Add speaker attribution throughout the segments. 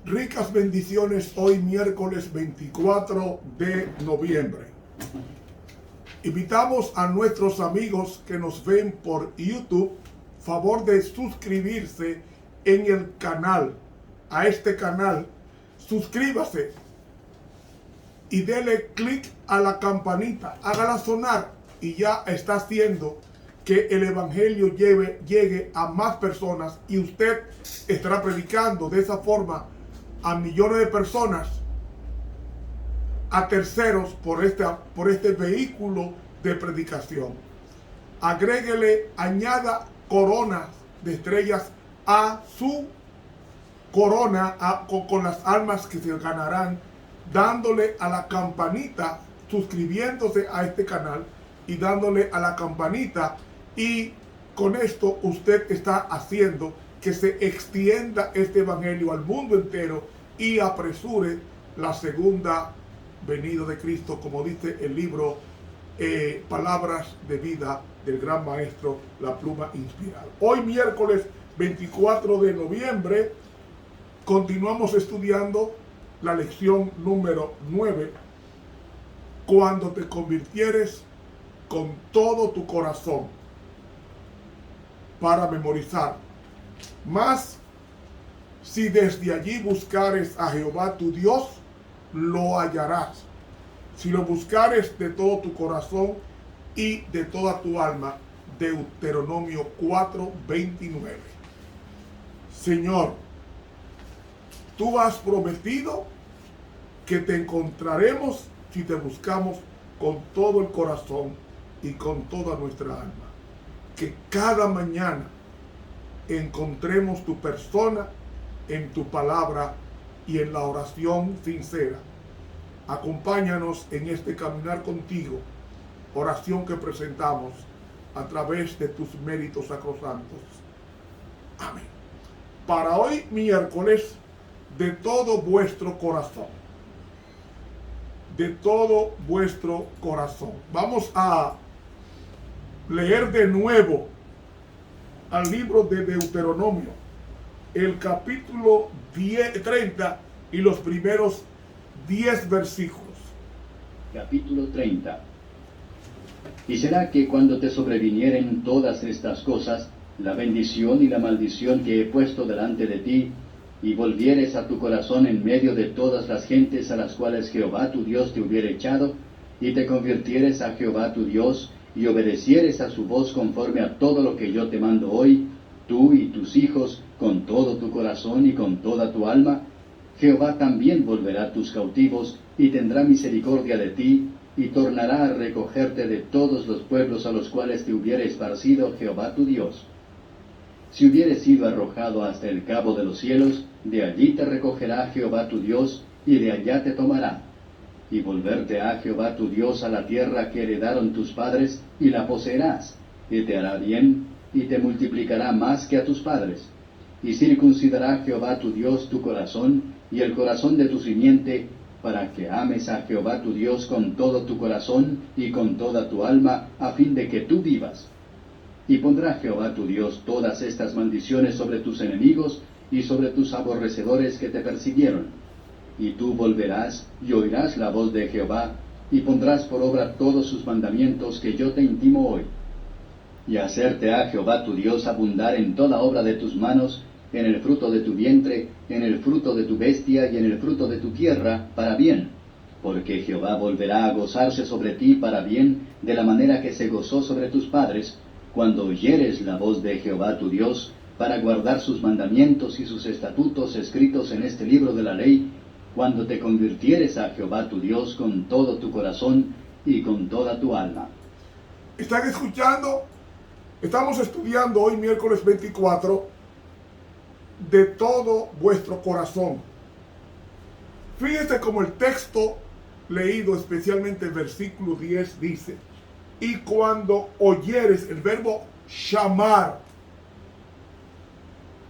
Speaker 1: Ricas bendiciones hoy miércoles 24 de noviembre. Invitamos a nuestros amigos que nos ven por YouTube, favor de suscribirse en el canal, a este canal. Suscríbase y dele clic a la campanita, hágala sonar y ya está haciendo que el evangelio llegue a más personas y usted estará predicando de esa forma a millones de personas, a terceros por este vehículo de predicación. Agréguele, añada coronas de estrellas a su corona con las almas que se ganarán, dándole a la campanita, suscribiéndose a este canal y dándole a la campanita, y con esto usted está haciendo que se extienda este evangelio al mundo entero y apresure la segunda venida de Cristo, como dice el libro Palabras de Vida del gran maestro La Pluma Inspirada. Hoy miércoles 24 de noviembre continuamos estudiando la lección número 9, cuando te convirtieres con todo tu corazón, para memorizar. Mas si desde allí buscares a Jehová tu Dios, lo hallarás. Si lo buscares de todo tu corazón y de toda tu alma. Deuteronomio 4:29. Señor, tú has prometido que te encontraremos si te buscamos con todo el corazón y con toda nuestra alma. Que cada mañana encontremos tu persona en tu palabra y en la oración sincera. Acompáñanos en este caminar contigo, oración que presentamos a través de tus méritos sacrosantos. Amén. Para hoy miércoles, de todo vuestro corazón. De todo vuestro corazón. Vamos a leer de nuevo al libro de Deuteronomio, el capítulo 30 y los primeros 10 versículos.
Speaker 2: Capítulo 30. Y será que cuando te sobrevinieren todas estas cosas, la bendición y la maldición que he puesto delante de ti, y volvieres a tu corazón en medio de todas las gentes a las cuales Jehová tu Dios te hubiere echado, y te convirtieres a Jehová tu Dios, y obedecieres a su voz conforme a todo lo que yo te mando hoy, tú y tus hijos, con todo tu corazón y con toda tu alma, Jehová también volverá tus cautivos, y tendrá misericordia de ti, y tornará a recogerte de todos los pueblos a los cuales te hubiere esparcido Jehová tu Dios. Si hubieres sido arrojado hasta el cabo de los cielos, de allí te recogerá Jehová tu Dios, y de allá te tomará. Y volverte a Jehová tu Dios a la tierra que heredaron tus padres, y la poseerás, y te hará bien, y te multiplicará más que a tus padres. Y circuncidará Jehová tu Dios tu corazón, y el corazón de tu simiente, para que ames a Jehová tu Dios con todo tu corazón y con toda tu alma, a fin de que tú vivas. Y pondrá Jehová tu Dios todas estas maldiciones sobre tus enemigos y sobre tus aborrecedores que te persiguieron. Y tú volverás y oirás la voz de Jehová, y pondrás por obra todos sus mandamientos que yo te intimo hoy. Y hacerte a Jehová tu Dios abundar en toda obra de tus manos, en el fruto de tu vientre, en el fruto de tu bestia y en el fruto de tu tierra, para bien. Porque Jehová volverá a gozarse sobre ti para bien, de la manera que se gozó sobre tus padres, cuando oyeres la voz de Jehová tu Dios, para guardar sus mandamientos y sus estatutos escritos en este libro de la ley, cuando te convirtieres a Jehová tu Dios con todo tu corazón y con toda tu alma.
Speaker 1: ¿Están escuchando? Estamos estudiando hoy miércoles 24, de todo vuestro corazón. Fíjense como el texto leído, especialmente el versículo 10, dice: y cuando oyeres, el verbo llamar,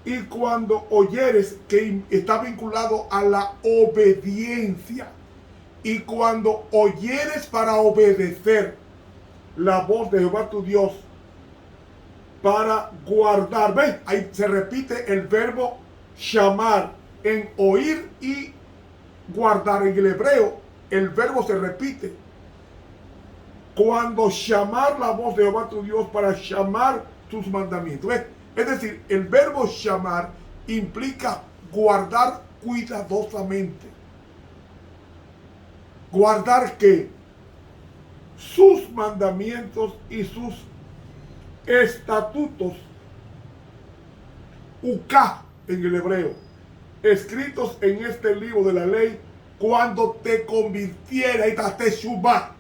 Speaker 1: y cuando oyeres, que está vinculado a la obediencia, y cuando oyeres para obedecer la voz de Jehová tu Dios, para guardar. ¿Ven? Ahí se repite el verbo llamar en oír y guardar. En el hebreo el verbo se repite. Cuando llamar la voz de Jehová tu Dios para llamar sus mandamientos. ¿Ves? Es decir, el verbo llamar implica guardar cuidadosamente. ¿Guardar qué? Sus mandamientos y sus estatutos, ukah en el hebreo, escritos en este libro de la ley, cuando te convirtiera y teshuvah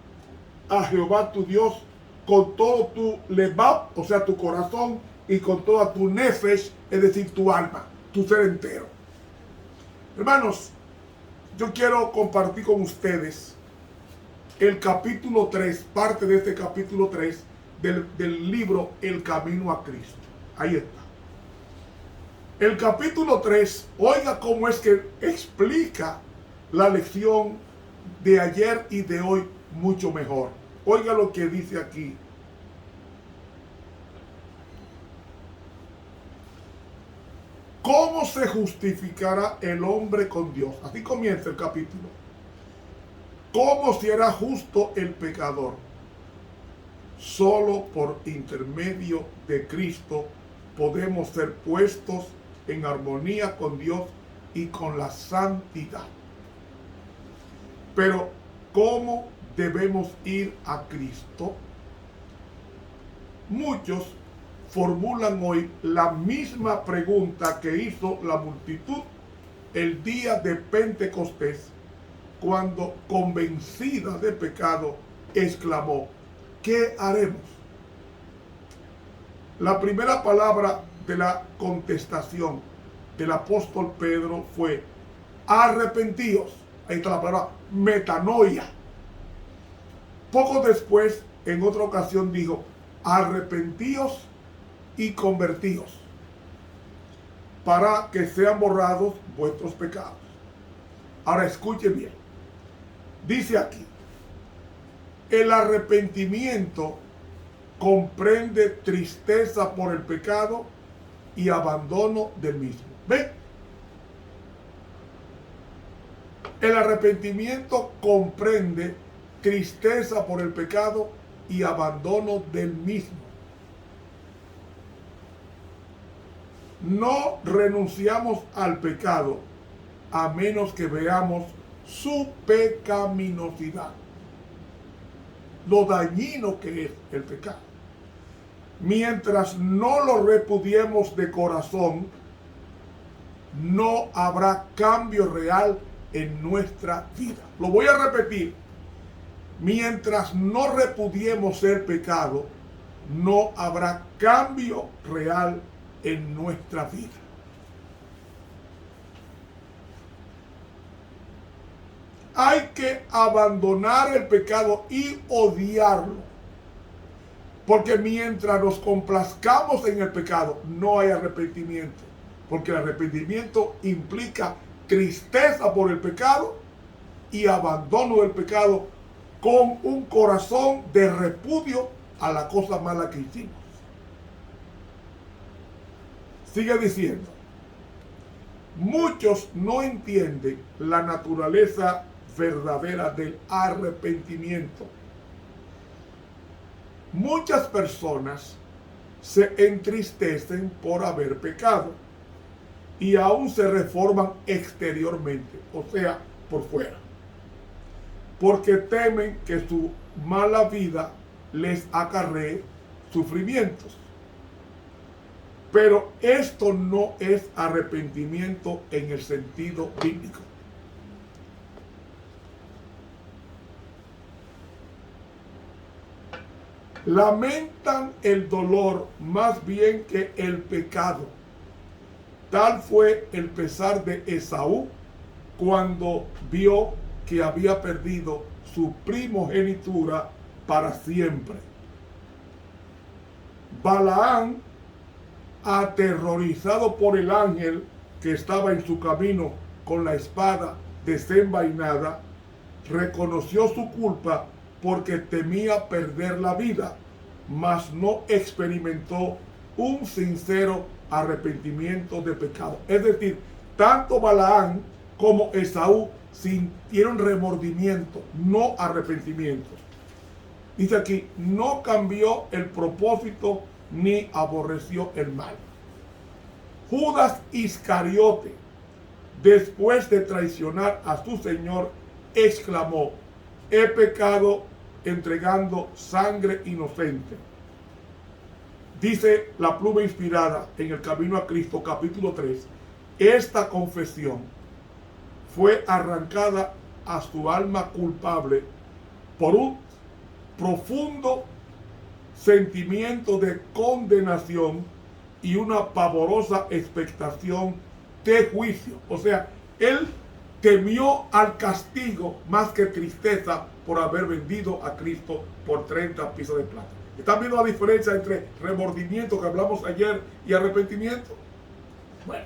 Speaker 1: a Jehová tu Dios con todo tu lebab, o sea, tu corazón, y con toda tu nefesh, es decir, tu alma, tu ser entero. Hermanos, yo quiero compartir con ustedes el capítulo 3, parte de este capítulo 3 del libro El Camino a Cristo. Ahí está. El capítulo 3, oiga cómo es que explica la lección de ayer y de hoy mucho mejor. Oiga lo que dice aquí. ¿Cómo se justificará el hombre con Dios? Así comienza el capítulo. ¿Cómo será justo el pecador? Solo por intermedio de Cristo podemos ser puestos en armonía con Dios y con la santidad. Pero, ¿cómo debemos ir a Cristo? Muchos formulan hoy la misma pregunta que hizo la multitud el día de Pentecostés, cuando, convencida de pecado, exclamó: ¿qué haremos? La primera palabra de la contestación del apóstol Pedro fue: arrepentíos. Ahí está la palabra metanoia. Poco después, en otra ocasión, dijo: arrepentíos y convertíos, para que sean borrados vuestros pecados. Ahora escuchen bien. Dice aquí: el arrepentimiento comprende tristeza por el pecado y abandono del mismo. ¿Ven? El arrepentimiento comprende tristeza por el pecado y abandono del mismo. No renunciamos al pecado a menos que veamos su pecaminosidad, lo dañino que es el pecado. Mientras no lo repudiemos de corazón, no habrá cambio real en nuestra vida. Lo voy a repetir. Mientras no repudiemos el pecado, no habrá cambio real en nuestra vida. Hay que abandonar el pecado y odiarlo. Porque mientras nos complazcamos en el pecado, no hay arrepentimiento. Porque el arrepentimiento implica tristeza por el pecado y abandono del pecado con un corazón de repudio a la cosa mala que hicimos. Sigue diciendo: muchos no entienden la naturaleza verdadera del arrepentimiento. Muchas personas se entristecen por haber pecado y aún se reforman exteriormente, o sea, por fuera, porque temen que su mala vida les acarree sufrimientos. Pero esto no es arrepentimiento en el sentido bíblico. Lamentan el dolor más bien que el pecado. Tal fue el pesar de Esaú cuando vio que había perdido su primogenitura para siempre. Balaán, aterrorizado por el ángel que estaba en su camino con la espada desenvainada, reconoció su culpa porque temía perder la vida, mas no experimentó un sincero arrepentimiento de pecado. Es decir, tanto Balaam como Esaú sintieron remordimiento, no arrepentimiento. Dice aquí, no cambió el propósito ni aborreció el mal. Judas Iscariote, después de traicionar a su Señor, exclamó: he pecado entregando sangre inocente. Dice la pluma inspirada en El Camino a Cristo, capítulo 3, esta confesión fue arrancada a su alma culpable por un profundo sentimiento de condenación y una pavorosa expectación de juicio. O sea, él temió al castigo más que tristeza por haber vendido a Cristo por 30 piezas de plata. ¿Están viendo la diferencia entre remordimiento que hablamos ayer y arrepentimiento? Bueno,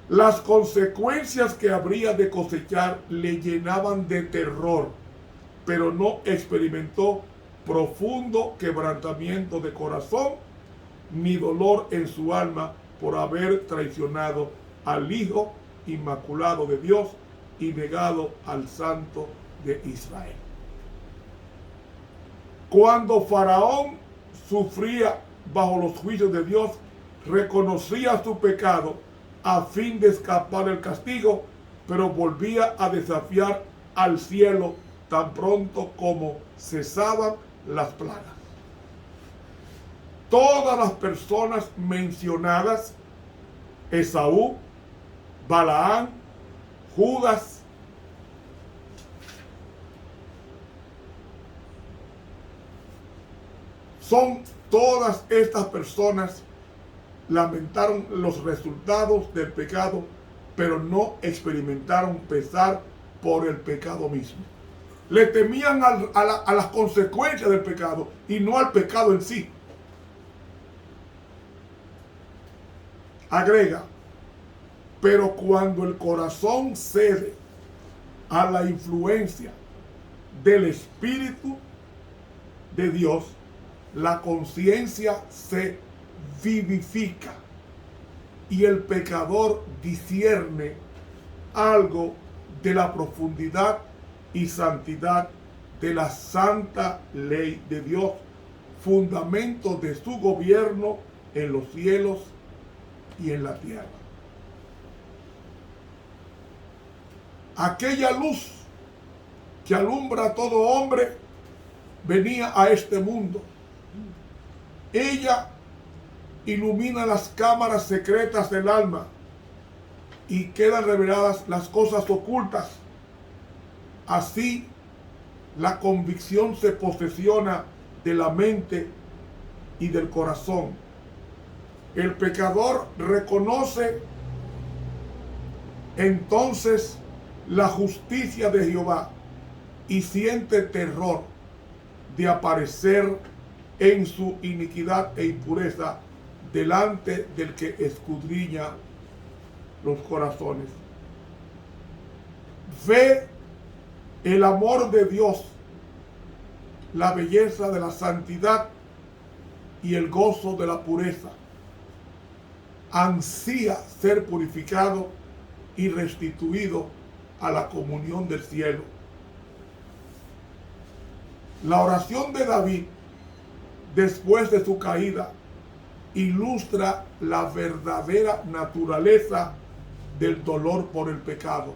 Speaker 1: las consecuencias que habría de cosechar le llenaban de terror, pero no experimentó profundo quebrantamiento de corazón ni dolor en su alma por haber traicionado al Hijo Inmaculado de Dios y negado al Santo de Israel. Cuando Faraón sufría bajo los juicios de Dios, reconocía su pecado a fin de escapar del castigo, pero volvía a desafiar al cielo tan pronto como cesaban las plagas. Todas las personas mencionadas, Esaú, Balaam, Judas, todas estas personas lamentaron los resultados del pecado, pero no experimentaron pesar por el pecado mismo. Le temían a las consecuencias del pecado y no al pecado en sí. Agrega, pero cuando el corazón cede a la influencia del Espíritu de Dios, la conciencia se vivifica y el pecador discierne algo de la profundidad y santidad de la santa ley de Dios, fundamento de su gobierno en los cielos y en la tierra. Aquella luz que alumbra a todo hombre venía a este mundo. Ella ilumina las cámaras secretas del alma y quedan reveladas las cosas ocultas. Así, la convicción se posesiona de la mente y del corazón. El pecador reconoce entonces la justicia de Jehová y siente terror de aparecer en su iniquidad e impureza delante del que escudriña los corazones. Ve el amor de Dios, la belleza de la santidad y el gozo de la pureza. Ansía ser purificado y restituido a la comunión del cielo. La oración de David después de su caída ilustra la verdadera naturaleza del dolor por el pecado.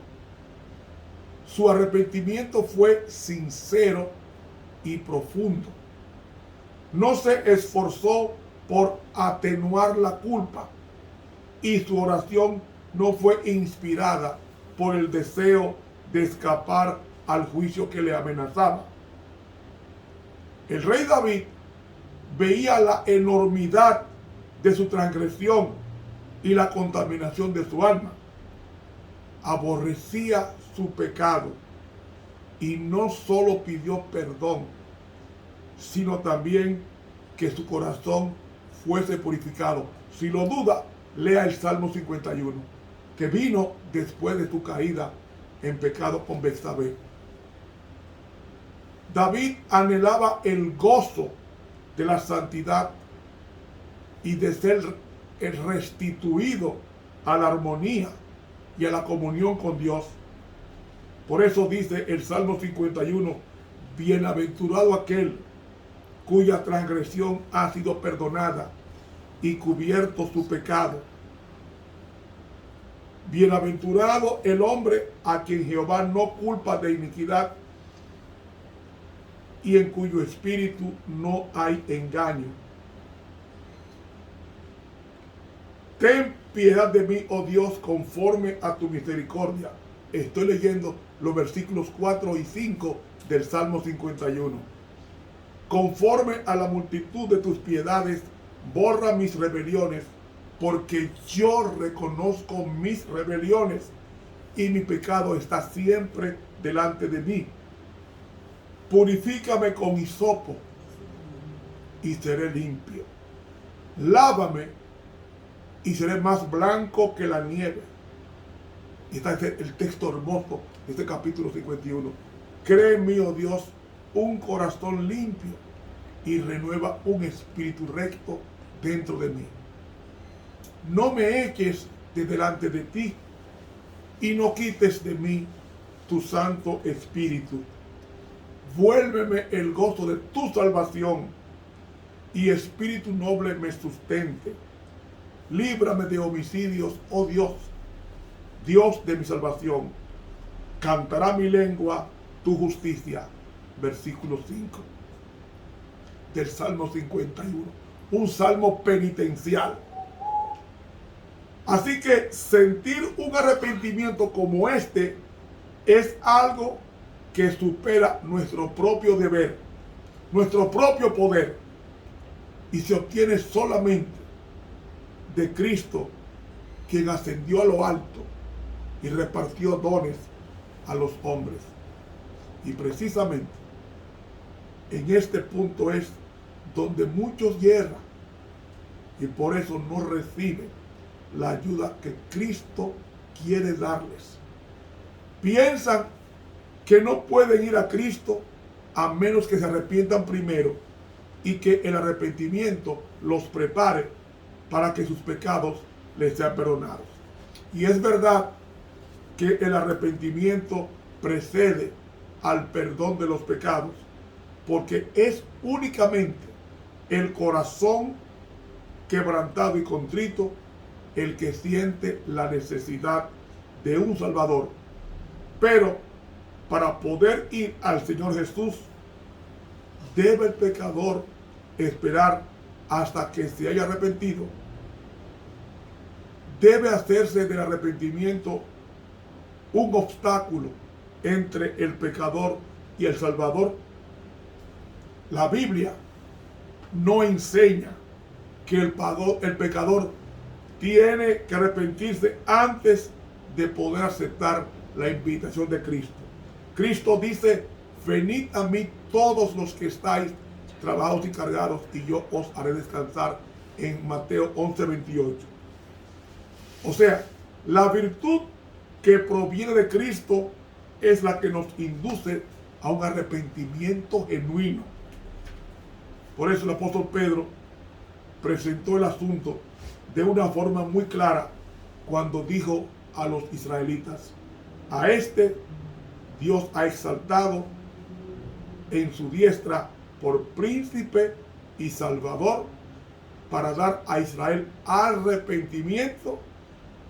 Speaker 1: Su arrepentimiento fue sincero y profundo. No se esforzó por atenuar la culpa y su oración no fue inspirada por el deseo de escapar al juicio que le amenazaba. El rey David veía la enormidad de su transgresión y la contaminación de su alma. Aborrecía su pecado y no solo pidió perdón, sino también que su corazón fuese purificado. Si lo duda, lea el Salmo 51, que vino después de su caída en pecado con Betsabé. David anhelaba el gozo de la santidad y de ser restituido a la armonía y a la comunión con Dios. Por eso dice el Salmo 51, bienaventurado aquel cuya transgresión ha sido perdonada y cubierto su pecado. Bienaventurado el hombre a quien Jehová no culpa de iniquidad y en cuyo espíritu no hay engaño. Ten piedad de mí, oh Dios, conforme a tu misericordia. Estoy leyendo los versículos 4 y 5 del Salmo 51. Conforme a la multitud de tus piedades, borra mis rebeliones, porque yo reconozco mis rebeliones y mi pecado está siempre delante de mí. Purifícame con hisopo y seré limpio. Lávame y seré más blanco que la nieve. Y está el texto hermoso de este capítulo 51. Cree en mí, oh Dios, un corazón limpio y renueva un espíritu recto dentro de mí. No me eches de delante de ti y no quites de mí tu santo espíritu. Vuélveme el gozo de tu salvación y espíritu noble me sustente. Líbrame de homicidios, oh Dios, Dios de mi salvación. Cantará mi lengua tu justicia. Versículo 5 del Salmo 51. Un salmo penitencial. Así que sentir un arrepentimiento como este es algo que supera nuestro propio deber, nuestro propio poder, y se obtiene solamente de Cristo, quien ascendió a lo alto y repartió dones a los hombres. Y precisamente en este punto es donde muchos yerran y por eso no reciben la ayuda que Cristo quiere darles. Piensan que no pueden ir a Cristo a menos que se arrepientan primero y que el arrepentimiento los prepare para que sus pecados les sean perdonados. Y es verdad que el arrepentimiento precede al perdón de los pecados, porque es únicamente el corazón quebrantado y contrito el que siente la necesidad de un Salvador. Pero para poder ir al Señor Jesús, debe el pecador esperar hasta que se haya arrepentido. Debe hacerse del arrepentimiento un obstáculo entre el pecador y el Salvador. La Biblia no enseña que el pecador tiene que arrepentirse antes de poder aceptar la invitación de Cristo. Cristo dice: venid a mí todos los que estáis trabajados y cargados, y yo os haré descansar, en Mateo 11:28. O sea, la virtud que proviene de Cristo es la que nos induce a un arrepentimiento genuino. Por eso el apóstol Pedro presentó el asunto de una forma muy clara cuando dijo a los israelitas: a este Dios ha exaltado en su diestra por príncipe y salvador, para dar a Israel arrepentimiento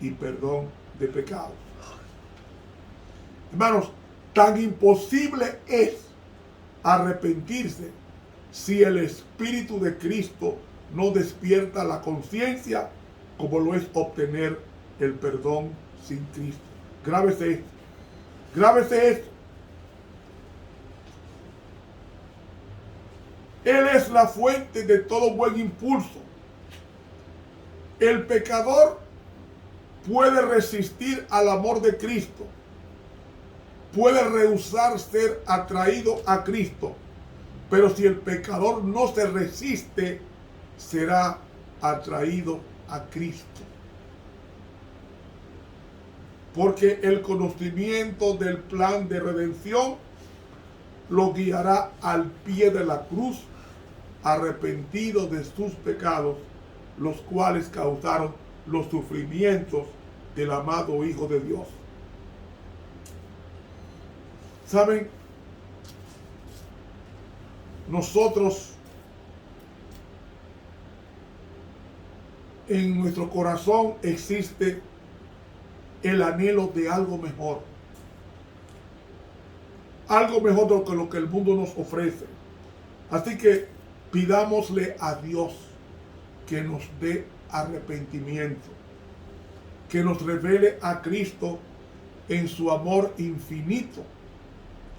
Speaker 1: y perdón de pecados. Hermanos, tan imposible es arrepentirse si el Espíritu de Cristo no despierta la conciencia, como lo es obtener el perdón sin Cristo. Grábese esto. Grábese esto. Él es la fuente de todo buen impulso. El pecador puede resistir al amor de Cristo. Puede rehusar ser atraído a Cristo. Pero si el pecador no se resiste, será atraído a Cristo. Porque el conocimiento del plan de redención lo guiará al pie de la cruz, arrepentido de sus pecados, los cuales causaron los sufrimientos del amado Hijo de Dios. ¿Saben? Nosotros en nuestro corazón existe el anhelo de algo mejor. Algo mejor de lo que el mundo nos ofrece. Así que pidámosle a Dios que nos dé arrepentimiento, que nos revele a Cristo en su amor infinito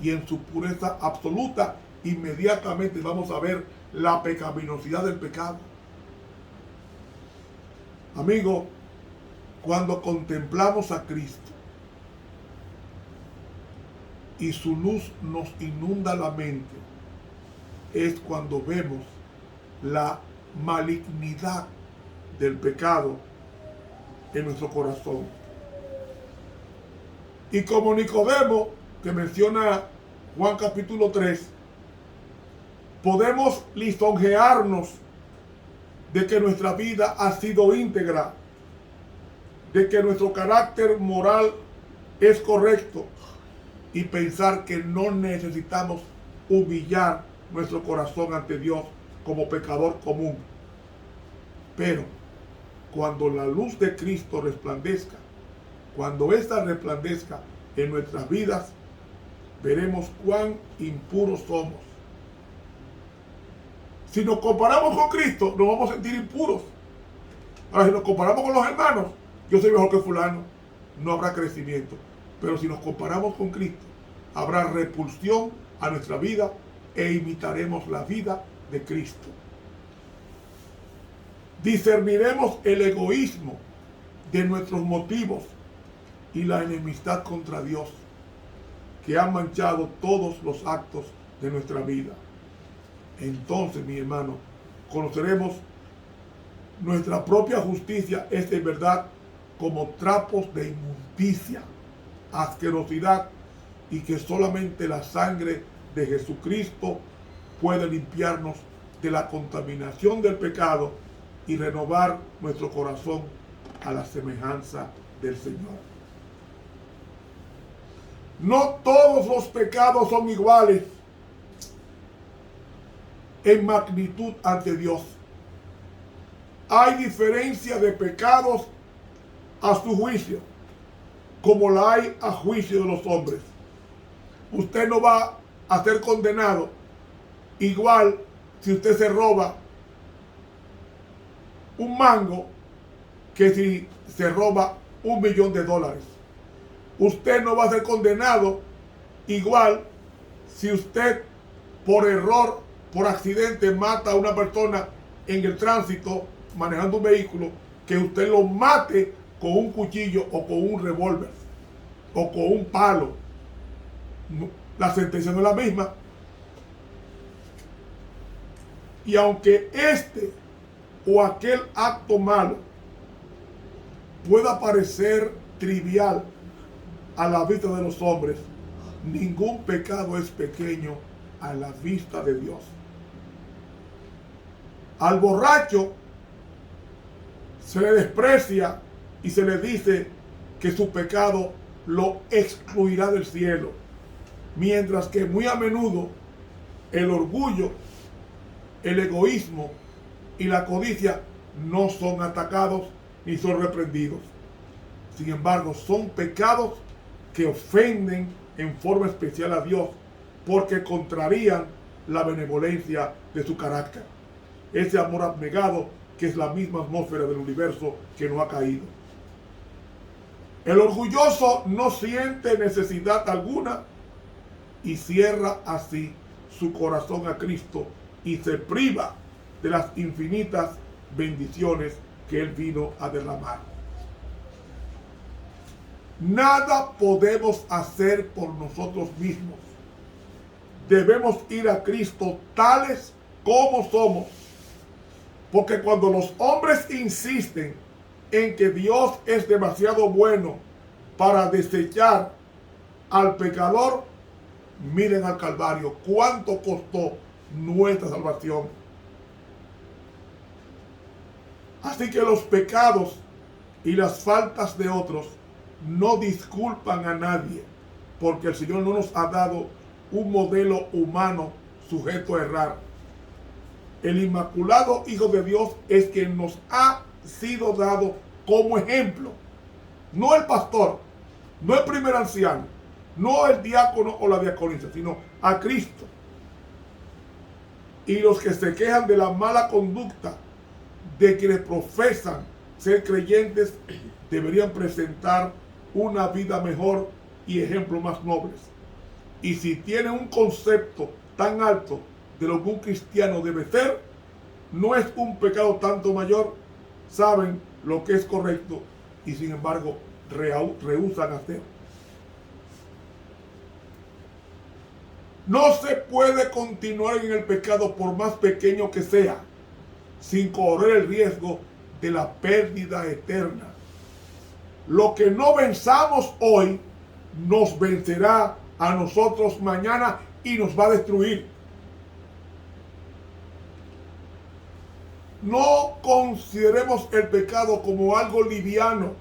Speaker 1: y en su pureza absoluta. Inmediatamente vamos a ver la pecaminosidad del pecado. Amigo, cuando contemplamos a Cristo y su luz nos inunda la mente, es cuando vemos la malignidad del pecado en nuestro corazón. Y como Nicodemo, que menciona Juan capítulo 3, podemos lisonjearnos de que nuestra vida ha sido íntegra, de que nuestro carácter moral es correcto y pensar que no necesitamos humillar nuestro corazón ante Dios como pecador común. Pero cuando la luz de Cristo resplandezca, cuando ésta resplandezca en nuestras vidas, veremos cuán impuros somos. Si nos comparamos con Cristo, nos vamos a sentir impuros. Ahora, si nos comparamos con los hermanos, yo soy mejor que fulano, no habrá crecimiento. Pero si nos comparamos con Cristo, habrá repulsión a nuestra vida e imitaremos la vida de Cristo. Discerniremos el egoísmo de nuestros motivos y la enemistad contra Dios, que han manchado todos los actos de nuestra vida. Entonces, mi hermano, conoceremos nuestra propia justicia es en verdad como trapos de inmundicia, asquerosidad, y que solamente la sangre de Jesucristo puede limpiarnos de la contaminación del pecado y renovar nuestro corazón a la semejanza del Señor. No todos los pecados son iguales en magnitud ante Dios. Hay diferencia de pecados a su juicio, como la hay a juicio de los hombres. Usted no va a ser condenado igual si usted se roba un mango que si se roba $1.000.000. Usted no va a ser condenado igual si usted por error, por accidente, mata a una persona en el tránsito manejando un vehículo, que usted lo mate con un cuchillo o con un revólver o con un palo. La sentencia no es la misma. Y aunque este o aquel acto malo pueda parecer trivial a la vista de los hombres, ningún pecado es pequeño a la vista de Dios. Al borracho se le desprecia y se le dice que su pecado lo excluirá del cielo, mientras que muy a menudo el orgullo, el egoísmo y la codicia no son atacados ni son reprendidos. Sin embargo, son pecados que ofenden en forma especial a Dios porque contrarían la benevolencia de su carácter. Ese amor abnegado que es la misma atmósfera del universo que no ha caído. El orgulloso no siente necesidad alguna y cierra así su corazón a Cristo y se priva de las infinitas bendiciones que Él vino a derramar. Nada podemos hacer por nosotros mismos. Debemos ir a Cristo tales como somos. Porque cuando los hombres insisten en que Dios es demasiado bueno para desechar al pecador, miren al Calvario, cuánto costó nuestra salvación. Así que los pecados y las faltas de otros no disculpan a nadie, porque el Señor no nos ha dado un modelo humano sujeto a errar. El Inmaculado Hijo de Dios es quien nos ha sido dado como ejemplo. No el pastor, no el primer anciano, no el diácono o la diaconisa, sino a Cristo. Y los que se quejan de la mala conducta de quienes profesan ser creyentes deberían presentar una vida mejor y ejemplos más nobles. Y si tienen un concepto tan alto de lo que un cristiano debe ser, no es un pecado tanto mayor, saben lo que es correcto y sin embargo rehúsan hacer. No se puede continuar en el pecado por más pequeño que sea, sin correr el riesgo de la pérdida eterna. Lo que no venzamos hoy, nos vencerá a nosotros mañana y nos va a destruir. No consideremos el pecado como algo liviano.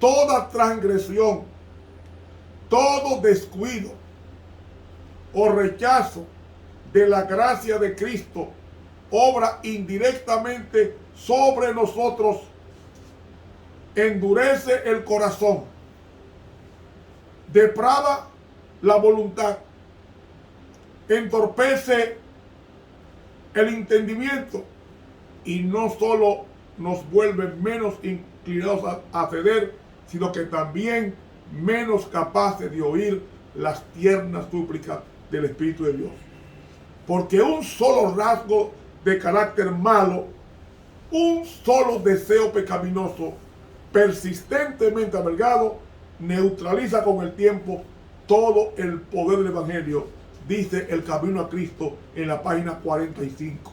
Speaker 1: Toda transgresión, todo descuido o rechazo de la gracia de Cristo obra indirectamente sobre nosotros, endurece el corazón, deprava la voluntad, entorpece el entendimiento y no solo nos vuelve menos inclinados a ceder, sino que también menos capaces de oír las tiernas súplicas del Espíritu de Dios. Porque un solo rasgo de carácter malo, un solo deseo pecaminoso, persistentemente albergado, neutraliza con el tiempo todo el poder del Evangelio, dice El Camino a Cristo en la página 45.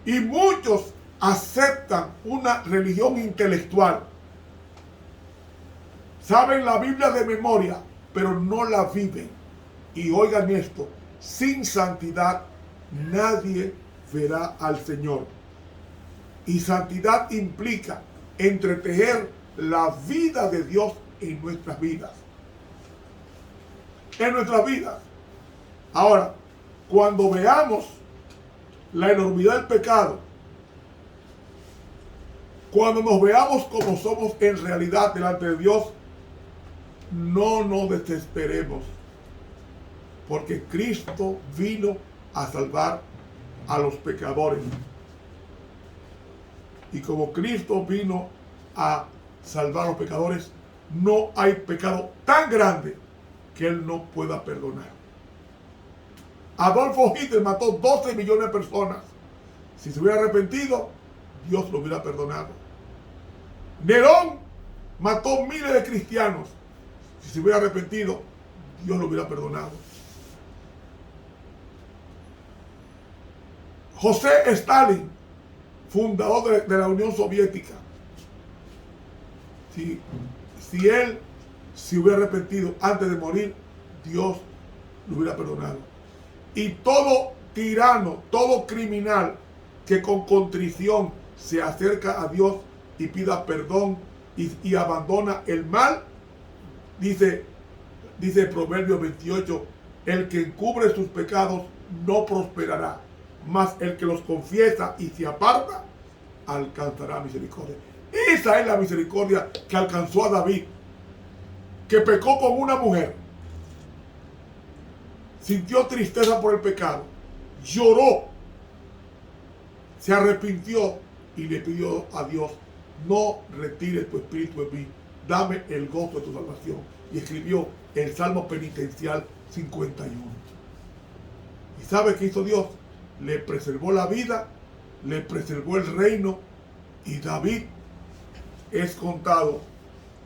Speaker 1: Y muchos aceptan una religión intelectual, saben la Biblia de memoria, pero no la viven. Y oigan esto, sin santidad nadie verá al Señor. Y santidad implica entretejer la vida de Dios en nuestras vidas. En nuestras vidas. Ahora, cuando veamos la enormidad del pecado, cuando nos veamos como somos en realidad delante de Dios, no nos desesperemos, porque Cristo vino a salvar a los pecadores. Y como Cristo vino a salvar a los pecadores, no hay pecado tan grande que Él no pueda perdonar. Adolfo Hitler mató 12 millones de personas. Si se hubiera arrepentido, Dios lo hubiera perdonado. Nerón mató miles de cristianos. Si se hubiera arrepentido, Dios lo hubiera perdonado. José Stalin, fundador de la Unión Soviética, si él se hubiera arrepentido antes de morir, Dios lo hubiera perdonado. Y todo tirano, todo criminal que con contrición se acerca a Dios y pida perdón y abandona el mal, dice Proverbios 28, el que encubre sus pecados no prosperará, mas el que los confiesa y se aparta alcanzará misericordia. Esa es la misericordia que alcanzó a David, que pecó con una mujer, sintió tristeza por el pecado, lloró, se arrepintió y le pidió a Dios: no retires tu espíritu de mí, dame el gozo de tu salvación. Y escribió el Salmo Penitencial 51. ¿Y sabe qué hizo Dios? Le preservó la vida, le preservó el reino, y David es contado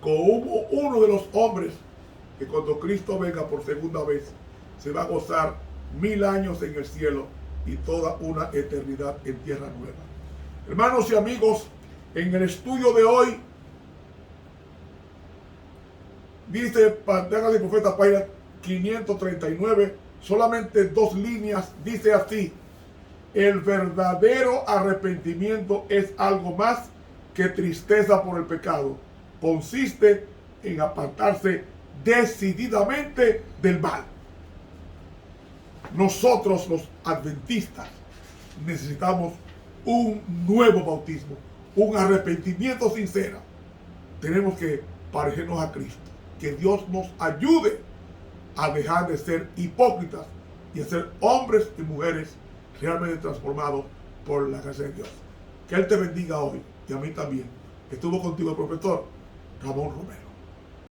Speaker 1: como uno de los hombres que cuando Cristo venga por segunda vez se va a gozar 1000 años en el cielo y toda una eternidad en tierra nueva. Hermanos y amigos, en el estudio de hoy dice Patriarcas y Profetas, página 539, solamente 2 líneas, dice así: El verdadero arrepentimiento es algo más que tristeza por el pecado. Consiste en apartarse decididamente del mal. Nosotros los adventistas necesitamos un nuevo bautismo, un arrepentimiento sincero. Tenemos que parecernos a Cristo. Que Dios nos ayude a dejar de ser hipócritas y a ser hombres y mujeres realmente transformados por la gracia de Dios. Que Él te bendiga hoy y a mí también. Estuvo contigo el profesor Ramón Romero.